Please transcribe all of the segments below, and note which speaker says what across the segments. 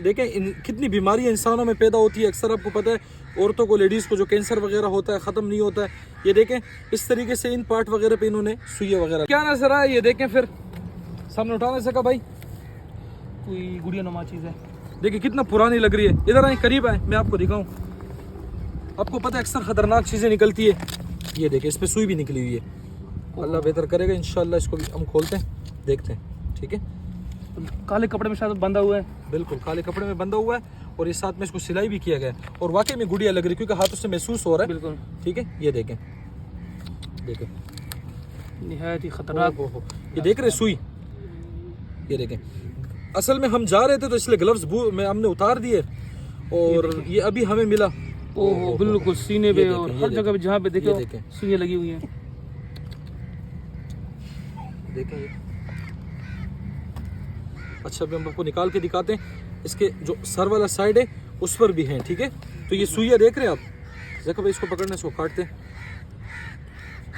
Speaker 1: دیکھیں کتنی بیماریاں انسانوں میں پیدا ہوتی ہے. اکثر آپ کو پتہ ہے عورتوں کو, لیڈیز کو جو کینسر وغیرہ ہوتا ہے ختم نہیں ہوتا ہے. یہ دیکھیں اس طریقے سے ان پارٹ وغیرہ پہ انہوں نے سوئیاں وغیرہ. کیا نظر آیا یہ دیکھیں, پھر سامنے اٹھا نہیں سکا بھائی,
Speaker 2: کوئی گڑیا نما چیز ہے.
Speaker 1: دیکھیں کتنا پرانی لگ رہی ہے. ادھر آئیں, قریب آئیں, میں آپ کو دکھاؤں. آپ کو پتہ ہے اکثر خطرناک چیزیں نکلتی ہے. یہ دیکھیں اس پہ سوئی بھی نکلی ہوئی ہے. اللہ بہتر کرے گا انشاءاللہ. اس کو بھی ہم کھولتے ہیں, دیکھتے ہیں. ٹھیک ہے,
Speaker 2: کالے کپڑے میں شاید بندھا ہوا ہے.
Speaker 1: بالکل کالے کپڑے میں بندھا ہوا ہے, اور اس ساتھ میں اس کو سلائی بھی کیا گیا ہے, اور واقعی میں گڑیا لگ رہی ہے کیونکہ ہاتھوں سے محسوس ہو رہا ہے.
Speaker 2: بالکل
Speaker 1: ٹھیک ہے, یہ دیکھیں, دیکھیں
Speaker 2: نہایت ہی خطرناک.
Speaker 1: یہ دیکھ رہے سوئی, یہ دیکھیں. اصل میں ہم جا رہے تھے تو اس لیے گلوز ہم نے اتار دیے, اور یہ ابھی ہمیں ملا.
Speaker 2: اوہ بالکل سینے پہ اور ہر جگہ پہ جہاں پہ دیکھو سوئیاں لگی ہوئی ہیں.
Speaker 1: دیکھیں یہ. اچھا ابھی ہم آپ کو نکال کے دکھاتے ہیں. اس کے جو سر والا سائڈ ہے اس پر بھی ہیں. ٹھیک ہے, تو یہ سوئیاں دیکھ رہے ہیں آپ. دیکھو بھائی اس کو پکڑنے سے وہ کاٹتے ہیں.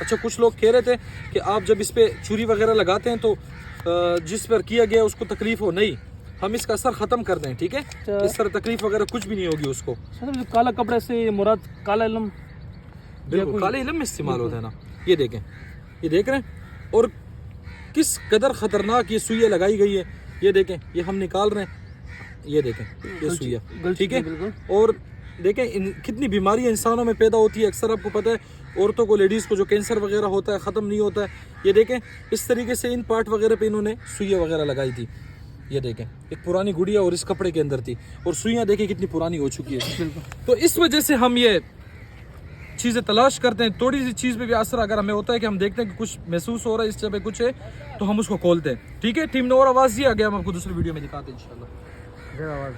Speaker 1: اچھا کچھ لوگ کہہ رہے تھے کہ آپ جب اس پہ چوری وغیرہ لگاتے ہیں تو جس پر کیا گیا اس کو تکلیف ہو. نہیں, ہم اس کا اثر ختم کر دیں. ٹھیک ہے, اس طرح تکلیف وغیرہ کچھ بھی نہیں ہوگی اس کو.
Speaker 2: کالا کپڑے سے مراد کالا علم,
Speaker 1: بالکل کالے علم میں استعمال ہوتا ہے نا. یہ دیکھیں, یہ دیکھ رہے ہیں, اور کس قدر خطرناک یہ سوئیاں لگائی گئی ہے. یہ دیکھیں, یہ ہم نکال رہے ہیں. یہ دیکھیں یہ سوئیاں. ٹھیک ہے, اور دیکھیں کتنی بیماریاں انسانوں میں پیدا ہوتی ہے. اکثر آپ کو پتہ ہے عورتوں کو, لیڈیز کو جو کینسر وغیرہ ہوتا ہے ختم نہیں ہوتا ہے. یہ دیکھیں اس طریقے سے ان پارٹ وغیرہ پہ انہوں نے سوئیاں وغیرہ لگائی تھی. یہ دیکھیں ایک پرانی گڑیا اور اس کپڑے کے اندر تھی, اور سوئیاں دیکھیں کتنی پرانی ہو چکی ہے. تو اس وجہ سے ہم یہ چیزیں تلاش کرتے ہیں. تھوڑی سی چیز پہ بھی اثر اگر ہمیں ہوتا ہے کہ ہم دیکھتے ہیں کہ کچھ محسوس ہو رہا ہے, اس جگہ پہ کچھ ہے, تو ہم اس کو کھولتے ہیں. ٹھیک ہے, ٹیم نے اور آواز دی, آگے ہم آپ کو دوسری ویڈیو میں دکھاتے ہیں انشاءاللہ.
Speaker 2: آواز